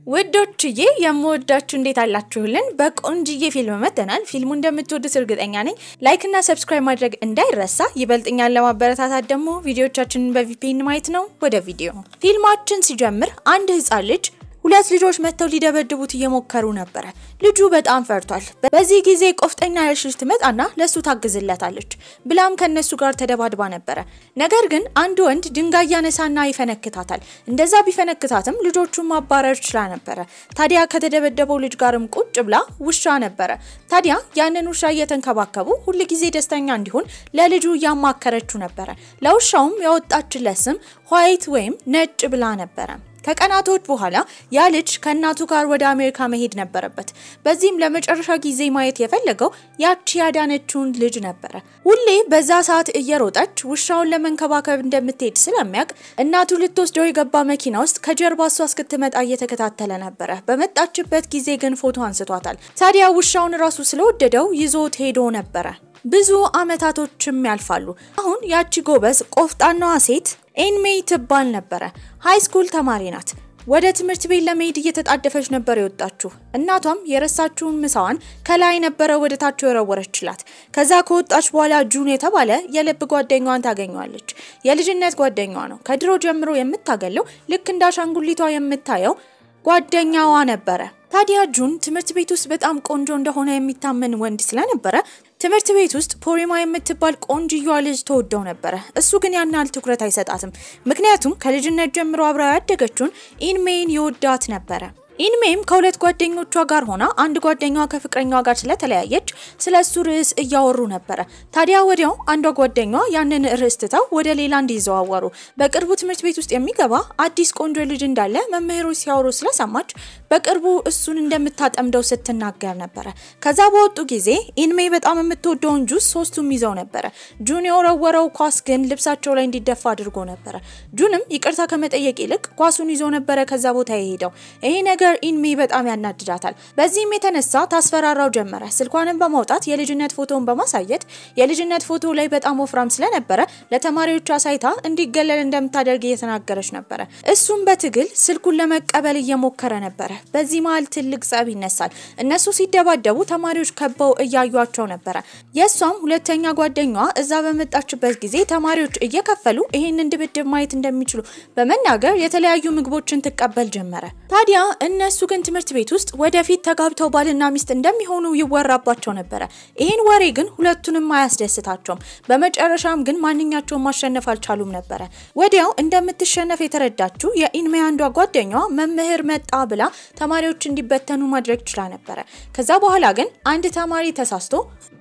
ወዶችዬ የምወዳችሁ እንዴት አላችሁልን በቆንጅዬ ፊልም መተናል ፊልሙ እንደምትወዱት እርግጠኛ ነኝ ላይክ እና ሰብስክራይብ ማድረግ እንዳይረሳ ይበልጥኛል ለማበረታታት ደግሞ ቪዲዮዎቻችንን በቪፒኤን ማየት ነው ወደ ቪዲዮ ፊልማችን ሲጀምር አንድ ህፃን ልጅ ሁለት ልጆች መተው ሊደበድቡት እየሞከሩ ነበር ልጁ በጣም ፈርቷል በዚህ ጊዜ ቆፍጠኛ ያሽሽ ትመጣና ለሱ ታግዝለታለች ብላም ከነሱ ጋር ተደባድባ ነበር ነገር ግን አንድ ወንድ ድንጋይ ያነሳና ይፈነክታታል እንደዛ ቢፈነክታትም ልጆቹን ማባረር ይችላል ነበር ታዲያ ከተደበደበው ልጅ ጋርም ቁጭ ብላ ውሻ ነበር ታዲያ ያንን ውሻ እየተንከባከቡ ሁሉ ጊዜ ደስተኛ እንዲሆን ለልጁ ያማከረችው ነበር ለውሻውም ያወጣችለት ስም ዋይት ወይም ነጭ ብላ ነበር ከቀናቶች በኋላ ያ ልጅ ከናቱ ጋር ወደ አሜሪካ መሄድ ነበረበት በዚህም ለመጨረሻ ጊዜ ማየት የፈለገው ያቺ ያዳነችውን ልጅ ነበር ሁሌ በዛ ሰዓት እየሮጠች ውሻውን ለመንከባከብ እንደምትሄድ ስለሚያቅ እናቱ ልትወስደው የገባ መኪና ውስጥ ከጀርባ እሷ እስክትመጣ እየተከታተለ ነበር በመጣችበት ጊዜ ግን ፎቶ አንስቷታል ታዲያ ውሻውን ራሱ ስለወደደው ይዞት ሄዶ ነበር ብዙ አመታቶችም ያልፋሉ አሁን ያቺ ጎበዝ ቆፍጣናዋ ሴት ኤንሜይ ትባል ነበር ሃይ ስኩል ተማሪ ናት ወደ ትምህርት ቤት ለመሄድ እየተጣደፈች ነበር የወጣችው እናቷም የረሳችውን ምሳዋን ከላይ ነበር ወደ ታች ወረወረችላት ከዛ ከወጣች በኋላ ጁን የተባለ የልብ ጓደኛዋን ታገኘዋለች የልጅነት ጓደኛዋ ነው ከድሮ ጀምሮ የምታገለው ልክ እንዳሻንጉሊቷ የምታየው ጓደኛዋ ነበር ታዲያ ጁን ትምህርት ቤት ውስጥ በጣም ቆንጆ እንደሆነ የሚታመን ወንድ ስለነበረ ትምህርት ቤት ውስጥ ፖሪማ የምትባል ቆንጆዋ ልጅ ተወደው ነበር እሱ ግን ያናል ትኩረት አይሰጣትም ምክንያቱም ከልጅነት ጀምሮ አብራ ያደገችውን ኢንሜን ይወዳት ነበር ኢንሜም ከሁለት ጓደኞቿ ጋር ሆና አንድ ጓደኛዋ ከፍቅረኛዋ ጋር ስለተለያየች ስለሱ ርዕስ እያወሩ ነበር ታዲያ ወዲያው አንዷ ጓደኛዋ ያንን ርዕስ ተታው ወደ ሌላ እንዲዘዋወሩ በቅርቡ ትምህርት ቤት ውስጥ የሚገባ አዲስ ቆንጆ ልጅ እንዳለ መምህሮች ሲያወሩ ስለሰማች በቅርቡ እሱን እንደምታጠምደው ስትናገር ነበር ከዛ በወጡ ጊዜ ኢንሜ በጣም የምትወደውን ጁስ ሶስቱም ይዘው ነበር ጁን የወረወረው ኳስ ግን ልብሳቸው ላይ እንዲደፋ አድርጎ ነበር ጁንም ይቅርታ ከመጠየቅ ይልቅ ኳሱን ይዞ ነበር ከዛ ቦታ የሄደው ይሄ ነገር ኢንሜ በጣም ያናድዳታል በዚህም የተነሳ ታስፈራራው ጀመረ ስልኳንም በማውጣት የልጅነት ፎቶውን በማሳየት የልጅነት ፎቶ ላይ በጣም ወፍራም ስለነበረ ለተማሪዎቿ ሳይታ እንዲገለል እንደምታደርግ እየተናገረች ነበር እሱም በትግል ስልኩን ለመቀበል እየሞከረ ነበር በዚህ መሃል ትልቅ ጸብ ይነሳል እነሱ ሲደባደቡ ተማሪዎች ከበው እያዩአቸው ነበር የሷም ሁለተኛ ጓደኛዋ እዛ በመጣችበት ጊዜ ተማሪዎች እየከፈሉ ይሄንን ድብድብ ማየት እንደሚችሉ በመናገር የተለያዩ ምግቦችን ተቀበል ጀመረ ታዲያ እነሱ ግን ትምህርት ቤት ውስጥ ወደፊት ተጋብተው ባልና ሚስት እንደሚሆኑ ይወራባቸው ነበር ይሄን ወሬ ግን ሁለቱንም አያስደስታቸውም በመጨረሻም ግን ማንኛቸውም ማሸነፍ አልቻሉም ነበር ወዲያው እንደምትሸነፍ የተረዳችው የኢንሜ አንዷ ጓደኛዋ መምህር መጣ ብላ ተማሪዎች እንዲበተኑ ማድረግ ይችላል ነበር ከዛ በኋላ ግን አንድ ተማሪ ተሳስቶ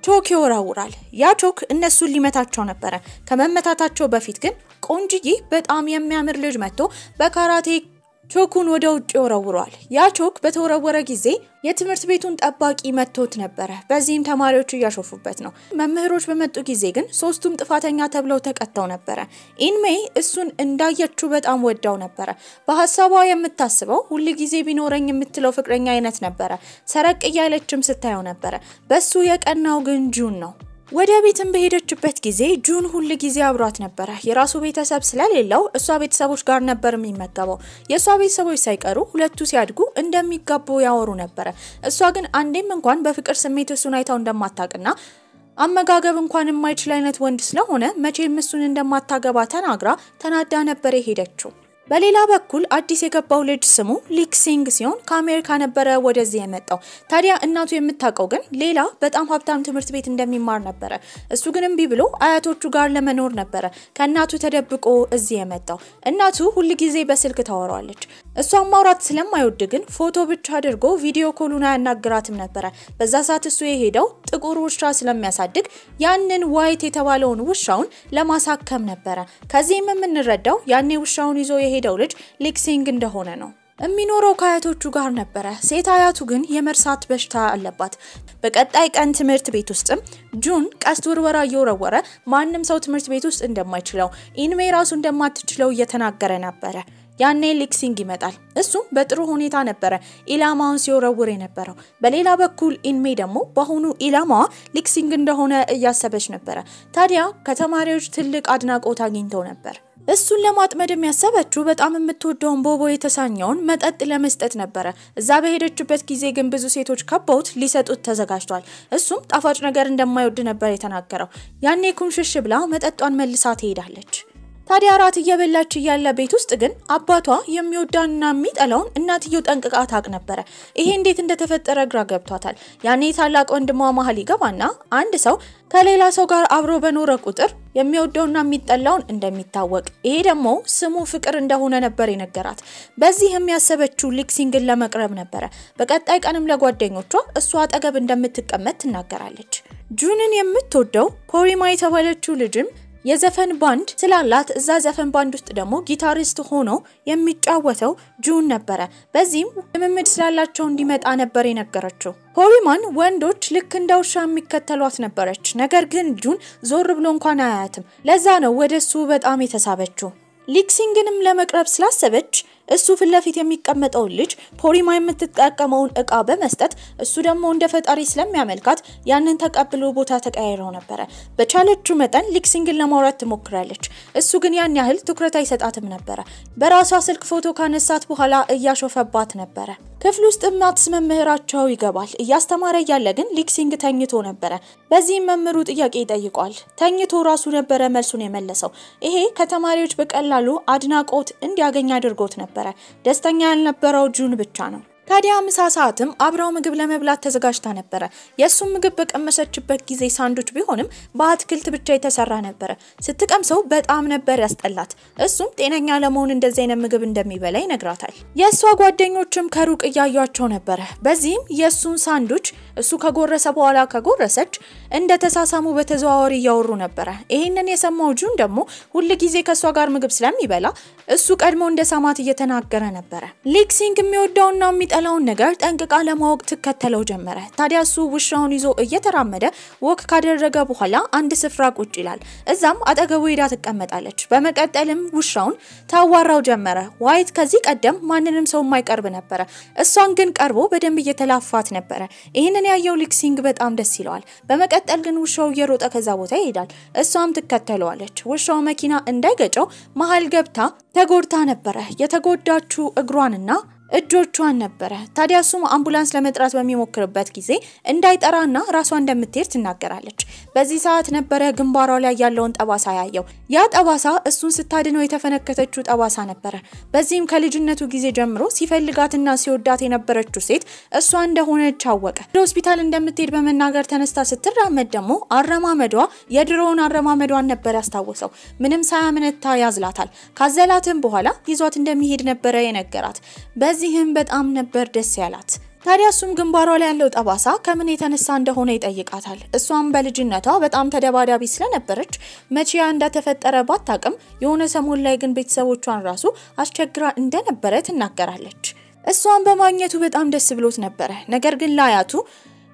ቾክ ይወራውራል ያ ቾክ እነሱን ሊመታቸው ነበር ከመመታታቸው በፊት ግን ቆንጅዬ በጣም የሚያምር ልጅ መጥቶ በካራቴ ቾኩን ወደ ውጭ ወረውሯል ያ ቾክ በተወረወረ ጊዜ የትምህርት ቤቱን ጠባቂ መጥቶት ነበር በዚህም ተማሪዎች ያሾፉበት ነው መምህሮች በመጡ ጊዜ ግን ሶስቱም ጥፋተኛ ተብለው ተቀጣው ነበር ኢንሜ እሱን እንዳየችው በጣም ወዳው ነበር በሐሳቧ የምታስበው ሁሉ ጊዜ ቢኖረኝ የምትለው ፍቅረኛ አይነት ነበር ሰረቅ ያለችም ስታየው ነበር በሱ የቀናው ግን ጁን ነው ወደ ቤትም በሄደችበት ጊዜ ጁን ሁሉ ጊዜ አብሯት ነበር የራሱ ቤተሰብ ስለሌለው እሷ ቤተሰቦች ጋር ነበር የሚመገበው የሷ ቤተሰቦች ሳይቀሩ ሁለቱ ሲያድጉ እንደሚጋቡ ያወሩ ነበር እሷ ግን አንዴም እንኳን በፍቅር ስሜት እሱን አይታው እንደማታውቅና አመጋገብ እንኳን የማይችል አይነት ወንድ ስለሆነ መቼም እሱን እንደማታገባ ተናግራ ተናዳ ነበር የሄደችው በሌላ በኩል አዲስ የገባው ልጅ ስሙ ሊክሲንግ ሲሆን ከአሜሪካ ነበር ወደዚህ የመጣው ታዲያ እናቱ የምታቀው ግን ሌላ በጣም ሀብታም ትምህርት ቤት እንደሚማር ነበር እሱ ግን እምቢ ብሎ አያቶቹ ጋር ለመኖር ነበር ከእናቱ ተደብቆ እዚህ የመጣው እናቱ ሁሉ ጊዜ በስልክ ታወራለች እሷም ማውራት ስለማይወድ ግን ፎቶ ብቻ አድርጎ ቪዲዮ ኮሉና ያናግራትም ነበር በዛ ሰዓት እሱ የሄደው ጥቁር ውሻ ስለሚያሳድግ ያንን ዋይት የተባለውን ውሻውን ለማሳከም ነበር ከዚህም የምንረዳው ያኔ ውሻውን ይዞ የሄደው ልጅ ሊክሲንግ እንደሆነ ነው የሚኖረው ከአያቶቹ ጋር ነበር ሴት አያቱ ግን የመርሳት በሽታ አለባት በቀጣይ ቀን ትምህርት ቤት ውስጥም ጁን ቀስት ወርወራ እየወረወረ ማንንም ሰው ትምህርት ቤት ውስጥ እንደማይችለው ኢንሜ ራሱ እንደማትችለው እየተናገረ ነበር ያኔ ሊክሲንግ ይመጣል እሱም በጥሩ ሁኔታ ነበር ኢላማውን ሲወረውር የነበረው በሌላ በኩል ኢንሜ ደግሞ በአሁኑ ኢላማዋ ሊክሲንግ እንደሆነ እያሰበች ነበር ታዲያ ከተማሪዎች ትልቅ አድናቆት አግኝተው ነበር እሱን ለማጥመድ የሚያሰበችው በጣም የምትወደውን ቦቦ የተሳኘውን መጠጥ ለመስጠት ነበር። እዛ በሄደችበት ጊዜ ግን ብዙ ሴቶች ከበውት ሊሰጡት ተዘጋጅቷል። እሱም ጣፋጭ ነገር እንደማይወድ ነበር የተናገረው። ያኔ ኩምሽሽ ብላ መጠጧን መልሳ ትሄዳለች። ታዲያ ራት እየበላች ያለ ቤት ውስጥ ግን አባቷ የሚወዳና የሚጠላውን እናትየው ጠንቅቃ ታቅ ነበር። ይሄ እንዴት እንደተፈጠረ ግራ ገብቷታል። ያኔ ታላቅ ወንድሟ መሀል ይገባና አንድ ሰው ከሌላ ሰው ጋር አብሮ በኖረ ቁጥር የሚወደውና የሚጠላውን እንደሚታወቅ ይሄ ደግሞ ስሙ ፍቅር እንደሆነ ነበር የነገራት። በዚህም ያሰበችው ሊክሲንግን ለመቅረብ ነበር። በቀጣይ ቀንም ለጓደኞቿ እሷ አጠገብ እንደምትቀመጥ ትናገራለች። ጁንን የምትወደው ፖሪማ የተባለችው ልጅም የዘፈን ባንድ ስላላት እዛ ዘፈን ባንድ ውስጥ ደግሞ ጊታሪስት ሆኖ የሚጫወተው ጁን ነበር። በዚህም ልምምድ ስላላቸው እንዲመጣ ነበር የነገረችው። ፖሪማን ወንዶች ልክ እንደ ውሻ የሚከተሏት ነበረች። ነገር ግን ጁን ዞር ብሎ እንኳን አያያትም። ለዛ ነው ወደሱ በጣም የተሳበችው። ሊክሲንግንም ለመቅረብ ስላሰበች እሱ ፍለፊት የሚቀመጠው ልጅ ፖሪማ የምትጠቀመውን እቃ በመስጠት እሱ ደግሞ እንደ ፈጣሪ ስለሚያመልካት ያንን ተቀብሎ ቦታ ተቀያይረው ነበር። በቻለችው መጠን ሊክሲንግን ለማውራት ትሞክራለች። እሱ ግን ያን ያህል ትኩረት አይሰጣትም ነበር። በራሷ ስልክ ፎቶ ካነሳት በኋላ እያሾፈባት ነበር። ክፍል ውስጥ ማትስ መምህራቸው ይገባል። እያስተማረ ያለ ግን ሊክሲንግ ተኝቶ ነበር። በዚህም መምህሩ ጥያቄ ይጠይቋል። ተኝቶ ራሱ ነበር መልሱን የመለሰው። ይሄ ከተማሪዎች በቀላሉ አድናቆት እንዲያገኝ አድርጎት ነበር። ደስተኛ ያልነበረው ጁን ብቻ ነው። ታዲያ ምሳ ሰዓትም አብራው ምግብ ለመብላት ተዘጋጅታ ነበር። የሱም ምግብ በቀመሰችበት ጊዜ ሳንዱች ቢሆንም በአትክልት ብቻ የተሰራ ነበር። ስትቀምሰው በጣም ነበር ያስጠላት። እሱም ጤነኛ ለመሆን እንደዚህ አይነት ምግብ እንደሚበላ ይነግራታል። የሷ ጓደኞችም ከሩቅ እያዩአቸው ነበር። በዚህም የሱን ሳንዱች እሱ ከጎረሰ በኋላ ከጎረሰች እንደተሳሳሙ በተዘዋዋሪ ያወሩ ነበር። ይሄንን የሰማው ጁን ደግሞ ሁሉ ጊዜ ከሷ ጋር ምግብ ስለሚበላ እሱ ቀድሞ እንደሳማት እየተናገረ ነበር። ሊክሲንግ የሚወደውና የሚጠላውን ነገር ጠንቅቃ ለማወቅ ትከተለው ጀመረ። ታዲያ እሱ ውሻውን ይዞ እየተራመደ ወክ ካደረገ በኋላ አንድ ስፍራ ቁጭ ይላል። እዛም አጠገቡ ሄዳ ትቀመጣለች። በመቀጠልም ውሻውን ታዋራው ጀመረ። ዋይት ከዚህ ቀደም ማንንም ሰው የማይቀርብ ነበር። እሷን ግን ቀርቦ በደንብ እየተላፋት ነበር። ይሄንን ያየው ሊክሲንግ በጣም ደስ ይለዋል። በመቀጠል ግን ውሻው እየሮጠ ከዛ ቦታ ይሄዳል። እሷም ትከተለዋለች። ውሻው መኪና እንዳይገጨው መሃል ገብታ ተጎድታ ነበር። የተጎዳችው እግሯንና እጆቿን ነበር። ታዲያ እሱም አምቡላንስ ለመጥራት በሚሞክርበት ጊዜ እንዳይጠራና ራሷ እንደምትሄድ ትናገራለች። በዚህ ሰዓት ነበር ግንባሯ ላይ ያለውን ጠባሳ ያየው። ያ ጠባሳ እሱን ስታድነው የተፈነከተችው ጠባሳ ነበር። በዚህም ከልጅነቱ ጊዜ ጀምሮ ሲፈልጋትና ሲወዳት የነበረችው ሴት እሷ እንደሆነች አወቀ። ሆስፒታል እንደምትሄድ በመናገር ተነስታ ስትራመድ ደግሞ አረማመዷ የድሮውን አረማመዷን ነበር ያስታወሰው። ምንም ሳያመነታ ያዝላታል። ካዘላትም በኋላ ይዟት እንደሚሄድ ነበር የነገራት። በዚህም በጣም ነበር ደስ ያላት። ታዲያ እሱም ግንባሯ ላይ ያለው ጠባሳ ከምን የተነሳ እንደሆነ ይጠይቃታል። እሷም በልጅነቷ በጣም ተደባዳቢ ስለነበረች መቼያ እንደተፈጠረ ባታቅም የሆነ ሰሞን ላይ ግን ቤተሰቦቿን ራሱ አስቸግራ እንደነበረ ትናገራለች። እሷም በማግኘቱ በጣም ደስ ብሎት ነበር። ነገር ግን ላያቱ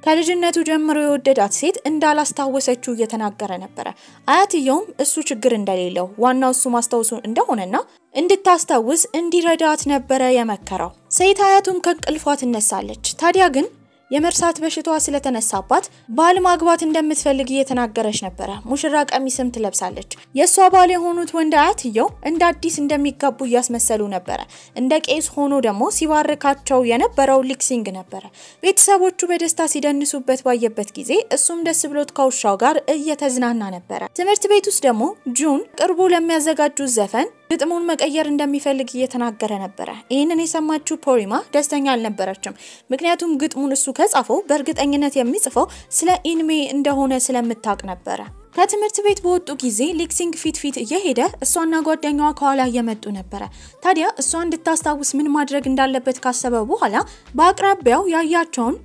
ከልጅነቱ ጀምሮ የወደዳት ሴት እንዳላስታወሰችው እየተናገረ ነበር። አያትየውም እሱ ችግር እንደሌለው ዋናው እሱ ማስታወሱ እንደሆነና እንድታስታውስ እንዲረዳት ነበር የመከረው። ሴት አያቱም ከቅልፏ ትነሳለች። ታዲያ ግን የመርሳት በሽታዋ ስለተነሳባት ባል ማግባት እንደምትፈልግ እየተናገረች ነበር። ሙሽራ ቀሚስም ትለብሳለች። የሷ ባል የሆኑት ወንድ አያትየው እንደ አዲስ እንደሚጋቡ ያስመሰሉ ነበር። እንደ ቄስ ሆኖ ደግሞ ሲባርካቸው የነበረው ሊክሲንግ ነበር። ቤተሰቦቹ በደስታ ሲደንሱበት ባየበት ጊዜ እሱም ደስ ብሎት ከውሻው ጋር እየተዝናና ነበር። ትምህርት ቤት ውስጥ ደግሞ ጁን ቅርቡ ለሚያዘጋጁት ዘፈን ግጥሙን መቀየር እንደሚፈልግ እየተናገረ ነበር። ይሄንን የሰማችው ፖሪማ ደስተኛ አልነበረችም። ምክንያቱም ግጥሙን እሱ ከጻፈው በእርግጠኝነት የሚጽፈው ስለ ኢንሜ እንደሆነ ስለምታውቅ ነበር። ከትምህርት ቤት በወጡ ጊዜ ሊክሲንግ ፊት እየሄደ እሷና ጓደኛዋ ከኋላ እየመጡ ነበር። ታዲያ እሷ እንድታስታውስ ምን ማድረግ እንዳለበት ካሰበ በኋላ በአቅራቢያው ያያቸውን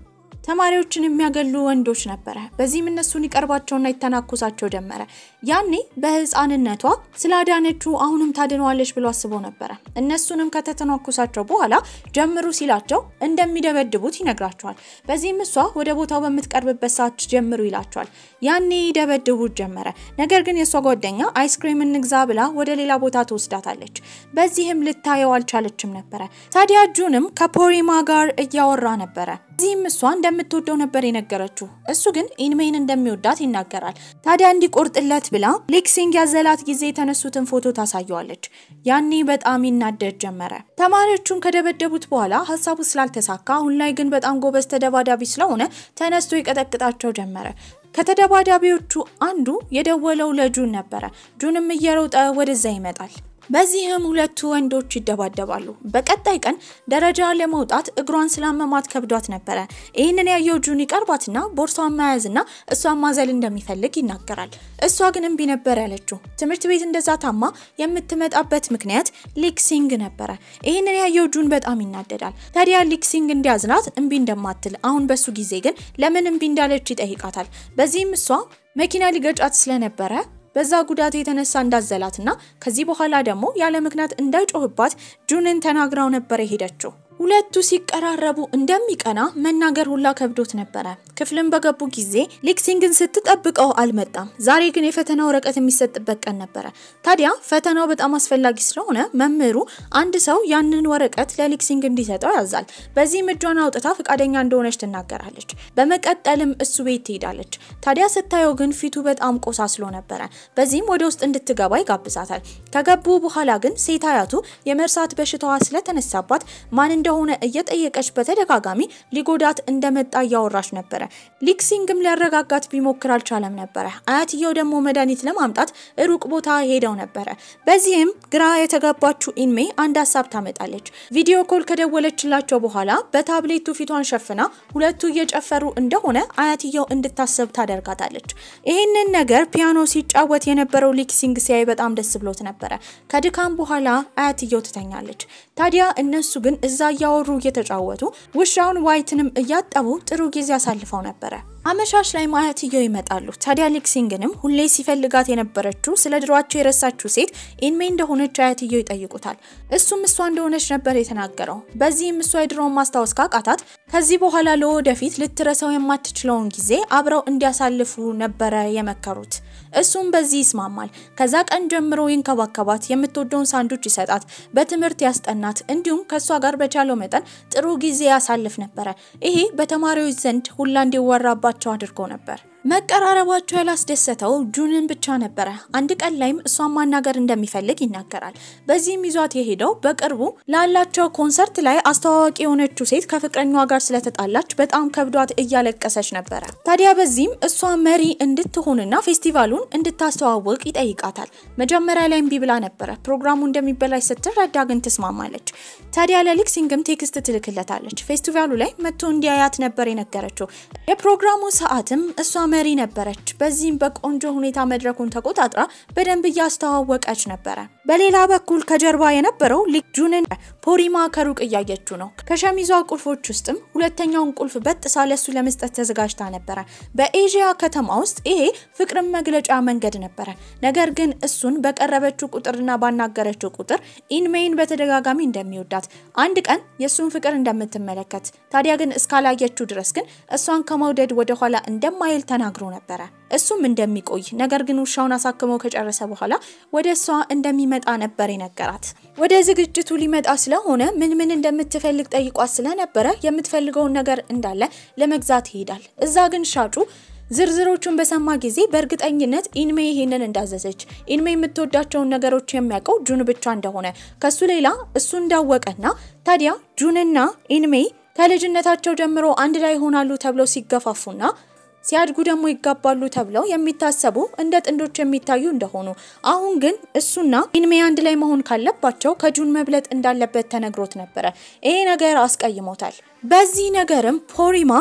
ተማሪዎችን የሚያገሉ ወንዶች ነበር። በዚህም እነሱን ይቀርባቸውና ይተናኮሳቸው ጀመረ። ያኔ በህፃንነቷ ስላዳነችው አሁንም ታድነዋለች ብሎ አስቦ ነበር። እነሱንም ከተተናኮሳቸው በኋላ ጀምሩ ሲላቸው እንደሚደበድቡት ይነግራቸዋል። በዚህም እሷ ወደ ቦታው በምትቀርብበት ሰዓት ጀምሩ ይላቸዋል። ያኔ ይደበድቡት ጀመረ። ነገር ግን የሷ ጓደኛ አይስክሪም እንግዛ ብላ ወደ ሌላ ቦታ ተወስዳታለች። በዚህም ልታየው አልቻለችም ነበር። ታዲያ ጁንም ከፖሪማ ጋር እያወራ ነበር። እዚህም እሷ እንደምትወደው ነበር የነገረችው። እሱ ግን ኢንሜይን እንደሚወዳት ይናገራል። ታዲያ እንዲቆርጥለት ብላ ሌክሲንግ ያዘላት ጊዜ የተነሱትን ፎቶ ታሳየዋለች። ያኔ በጣም ይናደድ ጀመረ። ተማሪዎቹን ከደበደቡት በኋላ ሐሳቡ ስላልተሳካ አሁን ላይ ግን በጣም ጎበዝ ተደባዳቢ ስለሆነ ተነስቶ ይቀጠቅጣቸው ጀመረ። ከተደባዳቢዎቹ አንዱ የደወለው ለጁን ነበር። ጁንም እየሮጠ ወደዛ ይመጣል። በዚህም ሁለቱ ወንዶች ይደባደባሉ። በቀጣይ ቀን ደረጃ ለመውጣት እግሯን ስላመማት ከብዷት ነበር። ይሄንን ያየው ጁን ይቀርባትና ቦርሳዋን መያዝና እሷን ማዘል እንደሚፈልግ ይናገራል። እሷ ግን እምቢ ነበር ያለችው። ትምህርት ቤት እንደዛ ታማ የምትመጣበት ምክንያት ሌክሲንግ ነበር። ይሄንን ያየው ጁን በጣም ይናደዳል። ታዲያ ሌክሲንግ እንዲያዝናት እምቢ እንደማትል አሁን በሱ ጊዜ ግን ለምን እምቢ እንዳለች ይጠይቃታል። በዚህም እሷ መኪና ሊገጫት ስለነበረ በዛ ጉዳት የተነሳ እንዳዘላትና ከዚህ በኋላ ደግሞ ያለ ምክንያት እንዳይጮህባት ጁንን ተናግራው ነበር የሄደችው። ሁለቱ ሲቀራረቡ እንደሚቀና መናገር ሁላ ከብዶት ነበር። ክፍልን በገቡ ጊዜ ሌክሲንግን ስትጠብቀው አልመጣም። ዛሬ ግን የፈተና ወረቀት የሚሰጥበት ቀን ነበር። ታዲያ ፈተናው በጣም አስፈላጊ ስለሆነ መምህሩ አንድ ሰው ያንን ወረቀት ለሌክሲንግ እንዲሰጠው ያዛል። በዚህ እጇን አውጥታ ፈቃደኛ እንደሆነች ትናገራለች። በመቀጠልም እሱ ቤት ትሄዳለች። ታዲያ ስታየው ግን ፊቱ በጣም ቆሳስሎ ነበር። በዚህም ወደ ውስጥ እንድትገባ ይጋብዛታል። ከገቡ በኋላ ግን ሴት አያቱ የመርሳት በሽታዋ ስለተነሳባት ማን እንደሆነ እየጠየቀች በተደጋጋሚ ሊጎዳት እንደመጣ ያወራሽ ነበር። ሌክሲንግም ሊያረጋጋት ቢሞክር አልቻለም ነበር። አያትየው ደግሞ መድኃኒት ለማምጣት ሩቅ ቦታ ሄደው ነበር። በዚህም ግራ የተጋባችው ኢንሜይ አንድ ሐሳብ ታመጣለች። ቪዲዮ ኮል ከደወለችላቸው በኋላ በታብሌቱ ፊቷን ሸፍና ሁለቱ እየጨፈሩ እንደሆነ አያትየው እንድታስብ ታደርጋታለች። ይሄንን ነገር ፒያኖ ሲጫወት የነበረው ሌክሲንግ ሲያይ በጣም ደስ ብሎት ነበር። ከድካም በኋላ አያትየው ትተኛለች። ታዲያ እነሱ ግን እዛ ያወሩ እየተጫወቱ ውሻውን ዋይትንም እያጠቡ ጥሩ ጊዜ አሳልፈው ነበር። አመሻሽ ላይ አያትየው ይመጣሉ። ታዲያ ሌክሲንግንም ሁሌ ሲፈልጋት የነበረችው ስለ ድሯቸው የረሳችው ሴት ኢንሜይ እንደሆነች አያትየው ይጠይቁታል። እሱም እሷ እንደሆነች ነበር የተናገረው። በዚህም እሷ የድሮውን ማስታወስ ካቃታት ከዚህ በኋላ ለወደፊት ልትረሳው የማትችለውን ጊዜ አብረው እንዲያሳልፉ ነበር የመከሩት። እሱም በዚህ ይስማማል። ከዛ ቀን ጀምሮ ይንከባከባት፣ የምትወደውን ሳንዱች ይሰጣት፣ በትምህርት ያስጠናት፣ እንዲሁም ከሷ ጋር በቻለው መጠን ጥሩ ጊዜ ያሳልፍ ነበር። ይሄ በተማሪዎች ዘንድ ሁላ እንዲወራባቸው አድርጎ ነበር። መቀራረባቸው ያላስደሰተው ጁንን ብቻ ነበር። አንድ ቀን ላይም እሷን ማናገር እንደሚፈልግ ይናገራል። በዚህም ይዟት የሄደው በቅርቡ ላላቸው ኮንሰርት ላይ አስተዋዋቂ የሆነችው ሴት ከፍቅረኛዋ ጋር ስለተጣላች በጣም ከብዷት እያለቀሰች ነበር። ታዲያ በዚህም እሷ መሪ እንድትሆንና ፌስቲቫሉን እንድታስተዋውቅ ይጠይቃታል። መጀመሪያ ላይ እምቢ ብላ ነበር። ፕሮግራሙ እንደሚበላሽ ስትረዳ ግን ተስማማለች። ታዲያ ለሌክሲንግም ቴክስት ትልክለታለች። ፌስቲቫሉ ላይ መጥቶ እንዲያያት ነበር የነገረችው። የፕሮግራሙ ሰዓትም እሷ መሪ ነበረች። በዚህም በቆንጆ ሁኔታ መድረኩን ተቆጣጥራ በደንብ ያስተዋወቀች ነበር። በሌላ በኩል ከጀርባ የነበረው ጁንን ፖሪማ ከሩቅ እያየችው ነው። ከሸሚዟ ቁልፎች ውስጥም ሁለተኛውን ቁልፍ በጥሳ ለሱ ለመስጠት ተዘጋጅታ ነበር። በኤዥያ ከተማ ውስጥ ይሄ ፍቅርን መግለጫ መንገድ ነበር። ነገር ግን እሱን በቀረበችው ቁጥርና ባናገረችው ቁጥር ኢንሜይን በተደጋጋሚ እንደሚወዳት፣ አንድ ቀን የሱን ፍቅር እንደምትመለከት፣ ታዲያ ግን እስካላየችው ድረስ ግን እሷን ከመውደድ ወደ ኋላ እንደማይል ተናግሮ ነበር። እሱም እንደሚቆይ ነገር ግን ውሻውን አሳክመው ከጨረሰ በኋላ ወደሷ እንደሚመጣ ነበር የነገራት። ወደ ዝግጅቱ ሊመጣ ስለሆነ ምን እንደምትፈልግ ጠይቋት ስለነበረ የምትፈልገውን ነገር እንዳለ ለመግዛት ይሄዳል። እዛ ግን ሻጩ ዝርዝሮቹን በሰማ ጊዜ በእርግጠኝነት ኢንሜይ ይሄንን እንዳዘዘች፣ ኢንሜይ የምትወዳቸውን ነገሮች የሚያውቀው ጁን ብቻ እንደሆነ ከሱ ሌላ እሱ እንዳወቀና ታዲያ ጁንና ኢንሜይ ከልጅነታቸው ጀምሮ አንድ ላይ ሆናሉ ተብለው ሲገፋፉና ሲያድጉ ደግሞ ይጋባሉ ተብለው የሚታሰቡ እንደ ጥንዶች የሚታዩ እንደሆኑ፣ አሁን ግን እሱና ኢንሜይ አንድ ላይ መሆን ካለባቸው ከጁን መብለጥ እንዳለበት ተነግሮት ነበር። ይሄ ነገር አስቀይሞታል። በዚህ ነገርም ፖሪማ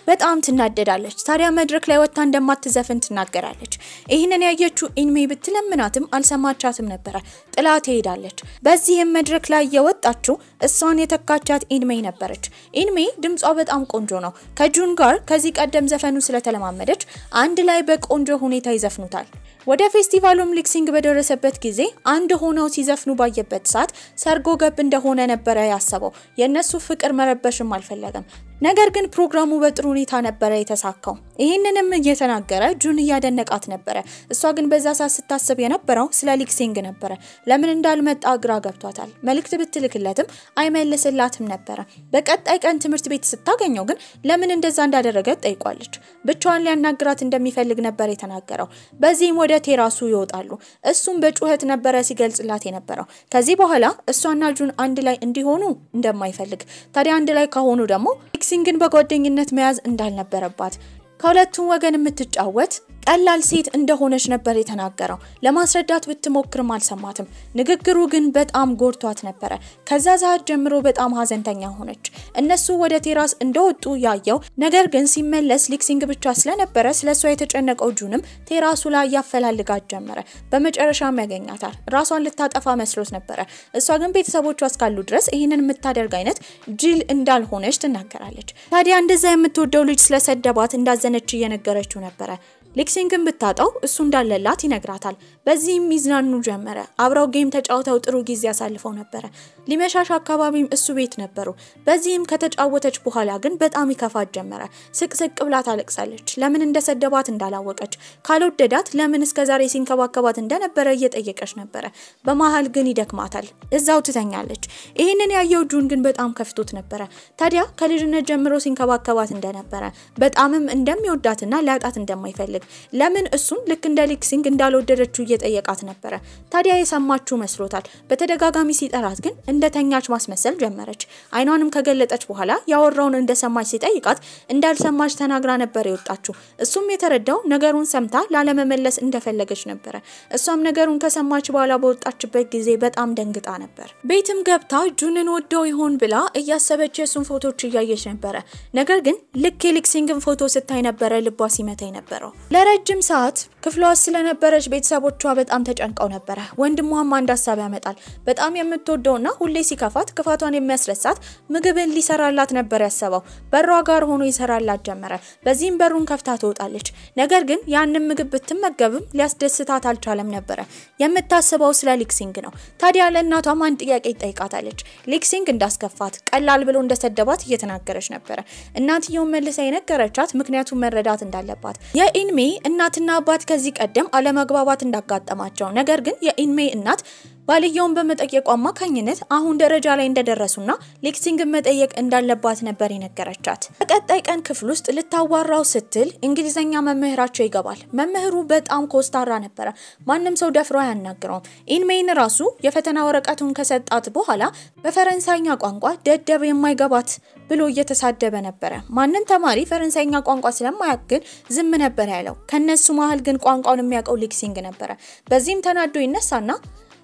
በጣም ትናደዳለች። ታዲያ መድረክ ላይ ወጣ እንደማትዘፍን ትናገራለች። ይሄንን ያየችው ኢንሜይ ብትለምናትም አልሰማቻትም ነበር። ጥላት ሄዳለች። በዚህም መድረክ ላይ የወጣችው እሷን የተካቻት ኢንሜይ ነበረች። ኢንሜይ ድምጿ በጣም ቆንጆ ነው። ከጁን ጋር ከዚህ ቀደም ዘፈኑ ስለተለማመደች አንድ ላይ በቆንጆ ሁኔታ ይዘፍኑታል። ወደ ፌስቲቫሉም ሌክሲንግ በደረሰበት ጊዜ አንድ ሆነው ሲዘፍኑ ባየበት ሰዓት ሰርጎ ገብ እንደሆነ ነበር ያሰበው። የነሱ ፍቅር መረበሽም አልፈለገም። ነገር ግን ፕሮግራሙ በጥሩ ሁኔታ ነበር የተሳካው። ይሄንንም እየተናገረ ጁን ያደነቃት ነበር። እሷ ግን በዛ ሰዓት ስታስብ የነበረው ስለ ሊክሲንግ ነበር። ለምን እንዳልመጣ ግራ ገብቷታል። መልእክት ብትልክለትም አይመልስላትም ነበር። በቀጣይ ቀን ትምህርት ቤት ስታገኘው ግን ለምን እንደዛ እንዳደረገ ጠይቋለች። ብቻዋን ሊያናግራት እንደሚፈልግ ነበር የተናገረው። በዚህም ወደ ቴራሱ ይወጣሉ። እሱም በጩኸት ነበር ሲገልጽላት የነበረው። ከዚህ በኋላ እሷና ጁን አንድ ላይ እንዲሆኑ እንደማይፈልግ ታዲያ አንድ ላይ ከሆኑ ደግሞ ሊክሲንግን በጓደኝነት መያዝ እንዳልነበረባት ከሁለቱም ወገን የምትጫወት ቀላል ሴት እንደሆነች ነበር የተናገረው። ለማስረዳት ብትሞክርም አልሰማትም። ንግግሩ ግን በጣም ጎርቷት ነበር። ከዛ ሰዓት ጀምሮ በጣም ሀዘንተኛ ሆነች። እነሱ ወደ ቴራስ እንደወጡ ያየው ነገር ግን ሲመለስ ሊክሲንግ ብቻ ስለነበረ ስለሷ የተጨነቀው ጁንም ቴራሱ ላይ ያፈላልጋት ጀመረ። በመጨረሻም ያገኛታል። ራሷን ልታጠፋ መስሎት ነበር። እሷ ግን ቤተሰቦቿ እስካሉ ድረስ ይሄንን የምታደርግ አይነት ጅል እንዳልሆነች ትናገራለች። ታዲያ እንደዛ የምትወደው ልጅ ስለሰደባት እንዳዘነች እየነገረችው ነበር። ሊክሲንግን ብታጣው እሱ እንዳለላት ይነግራታል። በዚህም ሚዝናኑ ጀመረ። አብረው ጌም ተጫውተው ጥሩ ጊዜ ያሳልፈው ነበር። ሊመሻሽ አካባቢም እሱ ቤት ነበሩ። በዚህም ከተጫወተች በኋላ ግን በጣም ይከፋት ጀመረ። ስቅስቅ ብላ ታለቅሳለች። ለምን እንደሰደባት እንዳላወቀች ካልወደዳት ለምን እስከዛሬ ሲንከባከባት እንደነበረ እየጠየቀች ነበር። በመሃል ግን ይደክማታል። እዛው ትተኛለች። ይሄንን ያየው ጁን ግን በጣም ከፍቶት ነበር። ታዲያ ከልጅነት ጀምሮ ሲንከባከባት እንደነበረ በጣምም እንደሚወዳትና ሊያጣት እንደማይፈልግ ለምን እሱን ልክ እንደ ሊክሲንግ እንዳልወደደችው እየጠየቃት ነበር። ታዲያ የሰማችው መስሎታል። በተደጋጋሚ ሲጠራት ግን እንደተኛች ማስመሰል ጀመረች። አይኗንም ከገለጠች በኋላ ያወራውን እንደሰማች ሲጠይቃት እንዳልሰማች ተናግራ ነበር የወጣችው። እሱም የተረዳው ነገሩን ሰምታ ላለመመለስ እንደፈለገች ነበር። እሷም ነገሩን ከሰማች በኋላ በወጣችበት ጊዜ በጣም ደንግጣ ነበር። ቤትም ገብታ ጁንን ወደው ይሆን ብላ እያሰበች የሱን ፎቶዎች እያየች ነበር። ነገር ግን ልክ የሊክሲንግን ፎቶ ስታይ ነበር ልቧ ሲመታ ነበር። ለረጅም ሰዓት ክፍሏ ስለነበረች ቤተሰቦቿ በጣም ተጨንቀው ነበር። ወንድሟም አንድ ሐሳብ ያመጣል። በጣም የምትወደውና ሁሌ ሲከፋት ክፋቷን የሚያስረሳት ምግብን ሊሰራላት ነበር ያሰበው። በሯ ጋር ሆኖ ይሰራላት ጀመረ። በዚህም በሩን ከፍታ ትወጣለች። ነገር ግን ያንን ምግብ ብትመገብም ሊያስደስታት አልቻለም ነበር። የምታስበው ስለ ሊክሲንግ ነው። ታዲያ ለእናቷም አንድ ጥያቄ ጠይቃታለች። ሊክሲንግ እንዳስከፋት ቀላል ብሎ እንደሰደባት እየተናገረች ነበር። እናትየው መልሳ የነገረቻት ምክንያቱም መረዳት እንዳለባት የኢንሜ እናትና አባት ከዚህ ቀደም አለመግባባት እንዳጋጠማቸው ነገር ግን የኢንሜ እናት ባልየውን በመጠየቁ አማካኝነት አሁን ደረጃ ላይ እንደደረሱና ሊክሲንግን መጠየቅ እንዳለባት ነበር የነገረቻት። በቀጣይ ቀን ክፍል ውስጥ ልታዋራው ስትል እንግሊዘኛ መምህራቸው ይገባል። መምህሩ በጣም ኮስታራ ነበር። ማንም ሰው ደፍሮ አያናግረውም። ኢንሜን ራሱ የፈተና ወረቀቱን ከሰጣት በኋላ በፈረንሳይኛ ቋንቋ ደደብ የማይገባት ብሎ እየተሳደበ ነበር። ማንም ተማሪ ፈረንሳይኛ ቋንቋ ስለማያውቅ ዝም ነበር ያለው። ከነሱ መሃል ግን ቋንቋውን የሚያውቀው ሊክሲንግ ነበር። በዚህም ተናዶ ይነሳና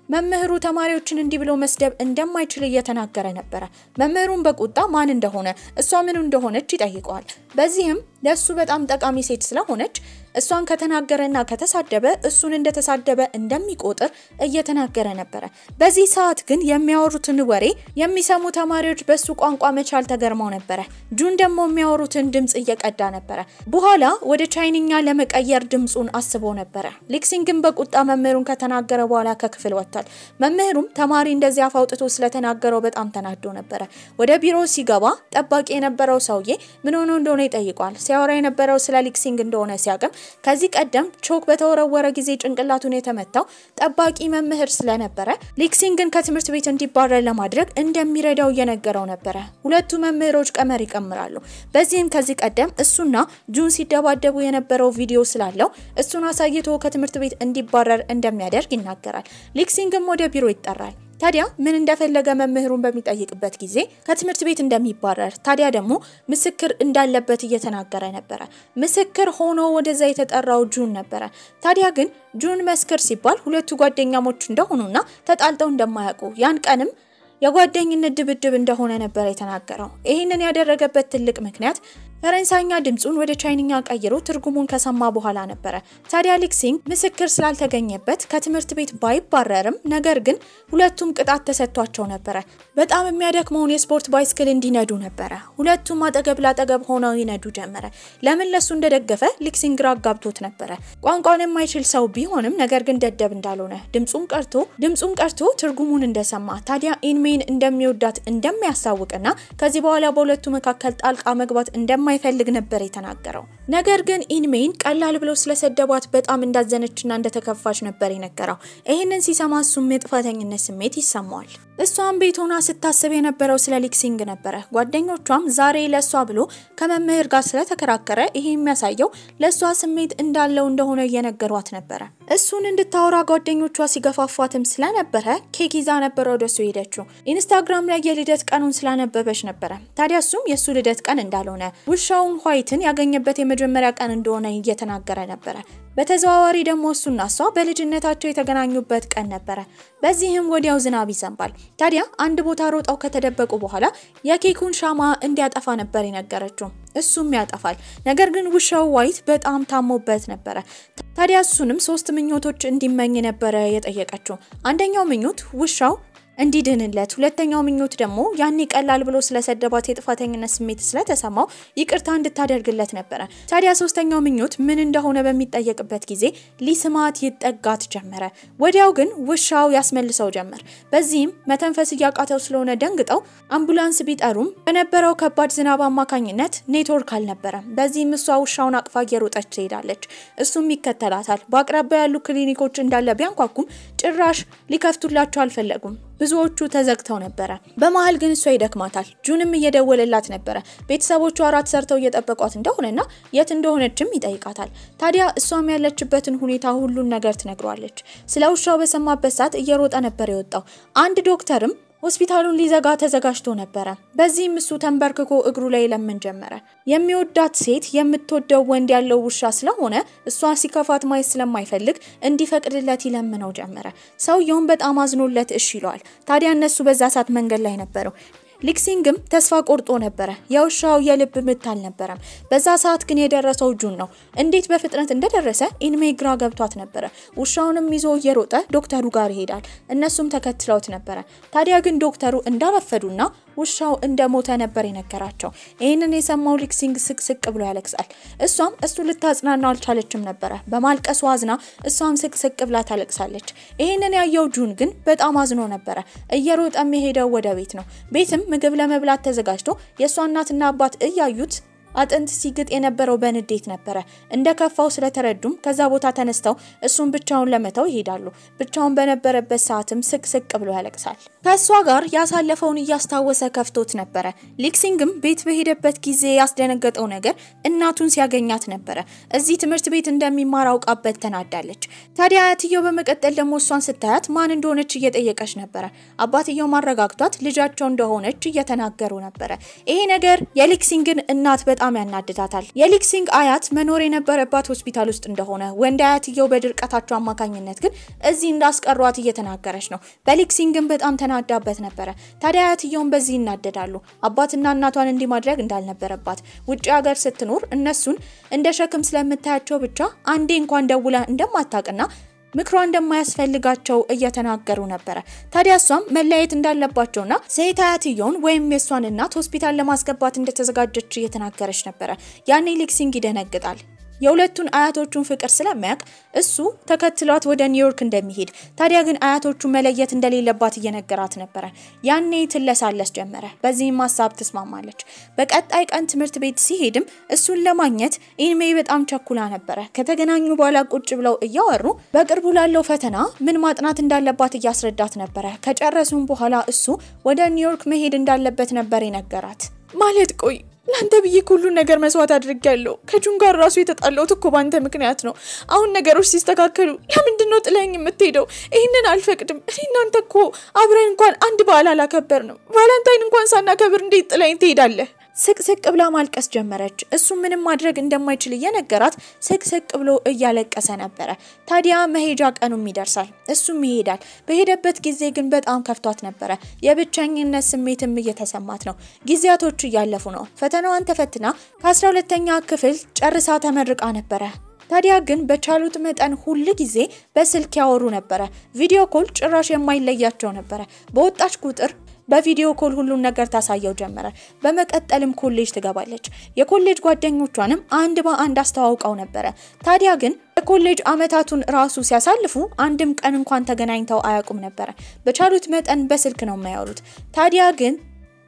መምህሩ ተማሪዎችን እንዲህ ብሎ መስደብ እንደማይችል እየተናገረ ነበር። መምህሩን በቁጣ ማን እንደሆነ እሷ ምን እንደሆነች ይጠይቀዋል። በዚህም ለሱ በጣም ጠቃሚ ሴት ስለሆነች እሷን ከተናገረና ከተሳደበ እሱን እንደተሳደበ እንደሚቆጥር እየተናገረ ነበር። በዚህ ሰዓት ግን የሚያወሩትን ወሬ የሚሰሙ ተማሪዎች በሱ ቋንቋ መቻል ተገርመው ነበር። ጁን ደግሞ የሚያወሩትን ድምጽ እየቀዳ ነበር። በኋላ ወደ ቻይንኛ ለመቀየር ድምጹን አስቦ ነበር። ሊክሲንግን በቁጣ መምህሩን ከተናገረ በኋላ ከክፍል ወጣል። መምህሩም ተማሪ እንደዚህ አፋውጥቶ ስለተናገረው በጣም ተናዶ ነበር። ወደ ቢሮ ሲገባ ጠባቂ የነበረው ሰውዬ ምን ሆኖ እንደሆነ ይጠይቃል። ሲያወራ የነበረው ስለ ሊክሲንግ እንደሆነ ሲያቀም ከዚህ ቀደም ቾክ በተወረወረ ጊዜ ጭንቅላቱን የተመታው ጠባቂ መምህር ስለነበረ ሊክሲንግን ከትምህርት ቤት እንዲባረር ለማድረግ እንደሚረዳው እየነገረው ነበር። ሁለቱ መምህሮች ቀመር ይቀምራሉ። በዚህም ከዚህ ቀደም እሱና ጁን ሲደባደቡ የነበረው ቪዲዮ ስላለው እሱን አሳይቶ ከትምህርት ቤት እንዲባረር እንደሚያደርግ ይናገራል። ሊክሲንግም ወደ ቢሮ ይጠራል። ታዲያ ምን እንደፈለገ መምህሩን በሚጠይቅበት ጊዜ ከትምህርት ቤት እንደሚባረር ታዲያ ደግሞ ምስክር እንዳለበት እየተናገረ ነበር። ምስክር ሆኖ ወደዛ የተጠራው ጁን ነበር። ታዲያ ግን ጁን መስክር ሲባል ሁለቱ ጓደኛሞች እንደሆኑና ተጣልተው እንደማያውቁ ያን ቀንም የጓደኝነት ድብድብ እንደሆነ ነበር የተናገረው። ይሄንን ያደረገበት ትልቅ ምክንያት ፈረንሳይኛ ድምጹን ወደ ቻይንኛ ቀይሮ ትርጉሙን ከሰማ በኋላ ነበር። ታዲያ ሊክሲንግ ምስክር ስላልተገኘበት ከትምህርት ቤት ባይባረርም ነገር ግን ሁለቱም ቅጣት ተሰጥቷቸው ነበር። በጣም የሚያደክመውን የስፖርት ባይስክል እንዲነዱ ነበር። ሁለቱም አጠገብ ላጠገብ ሆነው ይነዱ ጀመረ። ለምን ለሱ እንደደገፈ ሊክሲንግ ግራ ጋብቶት ነበር። ቋንቋውን የማይችል ሰው ቢሆንም ነገር ግን ደደብ እንዳልሆነ ድምጹን ቀርቶ ትርጉሙን እንደሰማ ታዲያ ኢንሜን እንደሚወዳት እንደሚያሳውቅና ከዚህ በኋላ በሁለቱ መካከል ጣልቃ መግባት እንደማይፈልግ ነበር የተናገረው። ነገር ግን ኢንሜን ቀላል ብሎ ስለሰደባት በጣም እንዳዘነችና እንደተከፋች ነበር የነገረው። ይሄንን ሲሰማ እሱም የጥፋተኝነት ስሜት ይሰማዋል። እሷም ቤት ሆና ስታስብ የነበረው ስለ ሊክሲንግ ነበር። ጓደኞቿም ዛሬ ለሷ ብሎ ከመምህር ጋር ስለተከራከረ ይሄ የሚያሳየው ለሷ ስሜት እንዳለው እንደሆነ እየነገሯት ነበር። እሱን እንድታወራ ጓደኞቿ ሲገፋፏትም ስለነበረ ኬክ ይዛ ነበር ወደሱ ሄደችው። ኢንስታግራም ላይ የልደት ቀኑን ስላነበበች ነበር። ታዲያ እሱም የሱ ልደት ቀን እንዳልሆነ ውሻውን ዋይትን ያገኘበት የመጀመሪያ ቀን እንደሆነ እየተናገረ ነበር። በተዘዋዋሪ ደግሞ እሱና እሷ በልጅነታቸው የተገናኙበት ቀን ነበር። በዚህም ወዲያው ዝናብ ይዘንባል። ታዲያ አንድ ቦታ ሮጣው ከተደበቁ በኋላ የኬኩን ሻማ እንዲያጠፋ ነበር የነገረችው። እሱም ያጠፋል። ነገር ግን ውሻው ዋይት በጣም ታሞበት ነበር። ታዲያ እሱንም 3 ምኞቶች እንዲመኝ ነበር የጠየቀችው። አንደኛው ምኞት ውሻው እንዲድንለት፣ ሁለተኛው ምኞት ደግሞ ያኔ ቀላል ብሎ ስለሰደባት የጥፋተኝነት ስሜት ስለተሰማው ይቅርታ እንድታደርግለት ነበር። ታዲያ ሶስተኛው ምኞት ምን እንደሆነ በሚጠየቅበት ጊዜ ሊስማት ይጠጋት ጀመረ። ወዲያው ግን ውሻው ያስመልሰው ጀመር። በዚህም መተንፈስ ያቃተው ስለሆነ ደንግጠው አምቡላንስ ቢጠሩም በነበረው ከባድ ዝናብ አማካኝነት ኔትወርክ አልነበረም። በዚህም እሷ ውሻውን አቅፋ እየሮጠች ትሄዳለች። እሱም ይከተላታል። በአቅራቢያ ያሉ ክሊኒኮች እንዳለ ቢያንኳኩም ጭራሽ ሊከፍቱላቸው አልፈለጉም። ብዙዎቹ ተዘግተው ነበር። በመሃል ግን እሷ ይደክማታል። ጁንም እየደወለላት ነበር። ቤተሰቦቿ አራት ሰርተው እየጠበቋት እንደሆነና የት እንደሆነችም ይጠይቃታል። ታዲያ እሷም ያለችበትን ሁኔታ ሁሉን ነገር ትነግሯለች። ስለ ውሻው በሰማበት ሰዓት እየሮጠ ነበር የወጣው። አንድ ዶክተርም ሆስፒታሉን ሊዘጋ ተዘጋጅቶ ነበር። በዚህም እሱ ተንበርክኮ እግሩ ላይ ለምን ጀመረ። የሚወዳት ሴት የምትወደው ወንድ ያለው ውሻ ስለሆነ እሷ ሲከፋት ማየት ስለማይፈልግ እንዲፈቅድለት ይለምነው ጀመረ። ሰውየውም በጣም አዝኖለት እሺ ይሏል። ታዲያ እነሱ በዛ ሰዓት መንገድ ላይ ነበሩ። ሊክሲንግም ተስፋ ቆርጦ ነበር። የውሻው የልብ ምት አልነበረም። በዛ ሰዓት ግን የደረሰው ጁን ነው። እንዴት በፍጥነት እንደደረሰ ኢንሜ ግራ ገብቷት ነበር። ውሻውንም ይዞ እየሮጠ ዶክተሩ ጋር ይሄዳል። እነሱም ተከትለውት ነበር። ታዲያ ግን ዶክተሩ እንዳረፈዱና ውሻው እንደሞተ ነበር የነገራቸው። ይሄንን የሰማው ሊክሲንግ ስቅስቅ ብሎ ያለቅሳል። እሷም እሱ ልታጽናናው አልቻለችም ነበር። በማልቀሱ አዝና እሷም ስቅስቅ ብላ ታለቅሳለች። ይሄንን ያየው ጁን ግን በጣም አዝኖ ነበር። እየሮጠም የሄደው ወደ ቤት ነው። ቤትም ምግብ ለመብላት ተዘጋጅቶ የሷ እናትና አባት እያዩት አጥንት ሲግጥ የነበረው በንዴት ነበር። እንደከፋው ስለተረዱም ከዛ ቦታ ተነስተው እሱን ብቻውን ለመተው ይሄዳሉ። ብቻውን በነበረበት ሰዓትም ስቅስቅ ብሎ ያለቅሳል። ከሷ ጋር ያሳለፈውን እያስታወሰ ከፍቶት ነበር። ሊክሲንግም ቤት በሄደበት ጊዜ ያስደነገጠው ነገር እናቱን ሲያገኛት ነበር። እዚህ ትምህርት ቤት እንደሚማር አውቃበት ተናዳለች። ታዲያ አያትየው በመቀጠል ደግሞ እሷን ስታያት ማን እንደሆነች እየጠየቀች ነበር። አባትየው ማረጋግቷት ልጃቸው እንደሆነች እየተናገሩ ነበር። ይሄ ነገር የሊክሲንግን እናት በጣም ያናድዳታል። የሊክሲንግ አያት መኖር የነበረባት ሆስፒታል ውስጥ እንደሆነ ወንድ አያትየው በድርቀታቸው አማካኝነት ግን እዚህ እንዳስቀሯት እየተናገረች ነው። በሊክሲንግም በጣም ተናዳበት ነበር። ታዲያ አያትየውም በዚህ ይናደዳሉ። አባትና እናቷን እንዲማድረግ እንዳልነበረባት ውጪ ሀገር ስትኖር እነሱን እንደ ሸክም ስለምታያቸው ብቻ አንዴ እንኳን ደውላ እንደማታውቅና ምክሯ እንደማያስፈልጋቸው እየተናገሩ ነበር። ታዲያ እሷም መለያየት እንዳለባቸውና ሴት አያትየውን ወይም የሷን እናት ሆስፒታል ለማስገባት እንደተዘጋጀች እየተናገረች ነበር። ያኔ ሊክሲንግ ይደነግጣል። የሁለቱን አያቶቹን ፍቅር ስለማያቅ እሱ ተከትሏት ወደ ኒውዮርክ እንደሚሄድ ታዲያ ግን አያቶቹ መለየት እንደሌለባት እየነገራት ነበር። ያኔ ትለሳለስ ጀመረ። በዚህም ሐሳብ ተስማማለች። በቀጣይ ቀን ትምህርት ቤት ሲሄድም እሱን ለማግኘት ኢንሜ በጣም ቸኩላ ነበር። ከተገናኙ በኋላ ቁጭ ብለው እያወሩ በቅርቡ ላለው ፈተና ምን ማጥናት እንዳለባት እያስረዳት ነበር። ከጨረሱም በኋላ እሱ ወደ ኒውዮርክ መሄድ እንዳለበት ነበር የነገራት። ማለት ቆይ ላንተ ብዬ ሁሉ ነገር መስዋዕት አድርጌያለሁ። ከጁን ጋር ራሱ የተጣላሁት እኮ ባንተ ምክንያት ነው። አሁን ነገሮች ሲስተካከሉ ለምንድን ነው ጥለኝ የምትሄደው? ይሄንን አልፈቅድም። እናንተ እኮ አብረን እንኳን አንድ በዓል አላከበርንም። ቫለንታይን እንኳን ሳናከብር እንዴት ጥለኝ ትሄዳለህ? ስቅስቅ ብላ ማልቀስ ጀመረች። እሱ ምንም ማድረግ እንደማይችል እየነገራት ስቅስቅ ብሎ እያለቀሰ ነበር። ታዲያ መሄጃ ቀኑም ይደርሳል። እሱም ይሄዳል። በሄደበት ጊዜ ግን በጣም ከፍቷት ነበር። የብቸኝነት ስሜትም እየተሰማት ነው። ጊዜያቶች እያለፉ ነው። ፈተናዋን ተፈትና ከ12ኛ ክፍል ጨርሳ ተመርቃ ነበር። ታዲያ ግን በቻሉት መጠን ሁሉ ጊዜ በስልክ ያወሩ ነበር። ቪዲዮ ኮል ጭራሽ የማይለያቸው ነበር። በወጣች ቁጥር በቪዲዮ ኮል ሁሉን ነገር ታሳየው ጀመረ። በመቀጠልም ኮሌጅ ትገባለች። የኮሌጅ ጓደኞቿንም አንድ በአንድ አስተዋውቀው ነበር። ታዲያ ግን የኮሌጅ አመታቱን ራሱ ሲያሳልፉ አንድም ቀን እንኳን ተገናኝተው አያውቁም ነበር። በቻሉት መጠን በስልክ ነው የሚያወሩት። ታዲያ ግን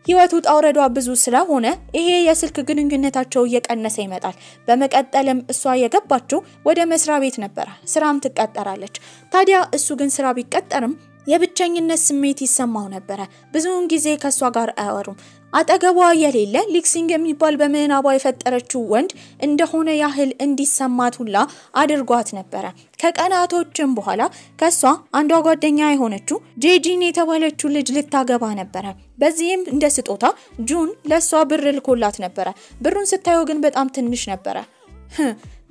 ህይወቱ ጣውረዷ ብዙ ስለሆነ ይሄ የስልክ ግንኙነታቸው እየቀነሰ ይመጣል። በመቀጠልም እሷ የገባችው ወደ መስሪያ ቤት ነበር። ስራም ትቀጠራለች። ታዲያ እሱ ግን ስራ ቢቀጠርም የብቸኝነት ስሜት ይሰማው ነበር። ብዙውን ጊዜ ከሷ ጋር አያወሩም። አጠገቧ የሌለ ሊክሲንግ የሚባል በመናባ የፈጠረችው ወንድ እንደሆነ ያህል እንዲሰማት ሁላ አድርጓት ነበር። ከቀናቶችም በኋላ ከሷ አንዷ ጓደኛ የሆነችው ጄጂን የተባለችው ልጅ ልታገባ ነበር። በዚህም እንደ ስጦታ ጁን ለሷ ብር ልኮላት ነበር። ብሩን ስታየው ግን በጣም ትንሽ ነበር።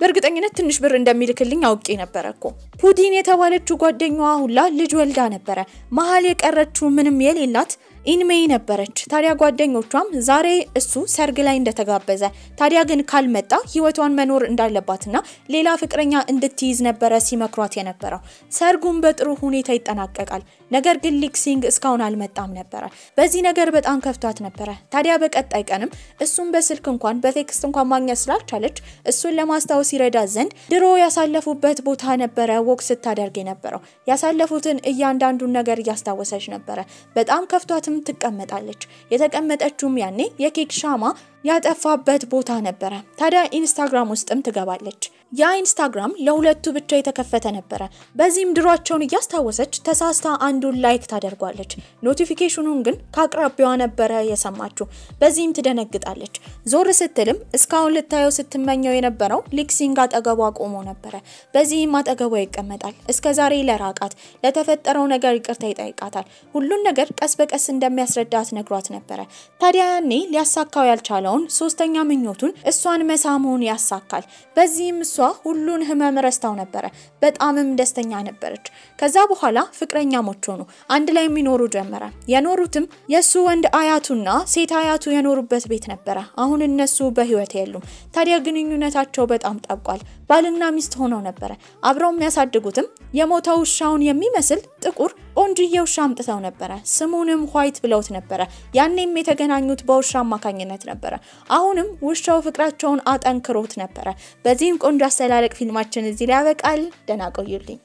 በእርግጠኝነት ትንሽ ብር እንደሚልክልኝ አውቄ ነበርኮ። ፑዲን የተባለችው ጓደኛዋ ሁላ ልጅ ወልዳ ነበር። መሃል የቀረችው ምንም የሌላት ኢንሜይ ነበረች። ታዲያ ጓደኞቿም ዛሬ እሱ ሰርግ ላይ እንደተጋበዘ ታዲያ ግን ካልመጣ ህይወቷን መኖር እንዳለባትና ሌላ ፍቅረኛ እንድትይዝ ነበር ሲመክሯት የነበረው። ሰርጉም በጥሩ ሁኔታ ይጠናቀቃል። ነገር ግን ሊክሲንግ እስካሁን አልመጣም ነበር። በዚህ ነገር በጣም ከፍቷት ነበር። ታዲያ በቀጣይ ቀንም እሱን በስልክ እንኳን በቴክስት እንኳን ማግኘት ስላልቻለች እሱን ለማስታወስ ይረዳ ዘንድ ድሮ ያሳለፉበት ቦታ ነበር ወክ ስታደርግ የነበረው። ያሳለፉትን እያንዳንዱን ነገር ያስታወሰች ነበር። በጣም ከፍቷት ትቀመጣለች። የተቀመጠችውም ያኔ የኬክ ሻማ ያጠፋበት ቦታ ነበር። ታዲያ ኢንስታግራም ውስጥም ትገባለች። ያ ኢንስታግራም ለሁለቱ ብቻ የተከፈተ ነበር። በዚህም ድሯቸውን እያስታወሰች ተሳስታ አንዱን ላይክ ታደርጓለች። ኖቲፊኬሽኑን ግን ከአቅራቢያዋ ነበር የሰማችው። በዚህም ትደነግጣለች። ዞር ስትልም እስካሁን ልታየው ስትመኘው የነበረው ሊክሲንግ አጠገቧ ቆሞ ነበር። በዚህም አጠገቧ ይቀመጣል። እስከዛሬ ለራቃት ለተፈጠረው ነገር ይቅርታ ይጠይቃታል። ሁሉን ነገር ቀስ በቀስ እንደሚያስረዳት ነግሯት ነበር። ታዲያ ያኔ ሊያሳካው ያልቻለውን ሶስተኛ ምኞቱን እሷን መሳሙን ያሳካል። በዚህም እሷ ሁሉን ህመም ረስታው ነበር። በጣምም ደስተኛ ነበረች። ከዛ በኋላ ፍቅረኛሞች ሆኑ። አንድ ላይ የሚኖሩ ጀመረ። የኖሩትም የሱ ወንድ አያቱና ሴት አያቱ የኖሩበት ቤት ነበር። አሁን እነሱ በህይወት የሉም። ታዲያ ግንኙነታቸው በጣም ጠብቋል። ባልና ሚስት ሆነው ነበር። አብረው የሚያሳድጉትም የሞተው ውሻውን የሚመስል ጥቁር ቆንጆዬ ውሻ አምጥተው ነበር። ስሙንም ዋይት ብለውት ነበር። ያኔም የተገናኙት በውሻ አማካኝነት ነበር። አሁንም ውሻው ፍቅራቸውን አጠንክሮት ነበር። በዚህም ቆንጆ አስተላለቅ ፊልማችን እዚህ ላይ ያበቃል። ደህና ቆዩልኝ።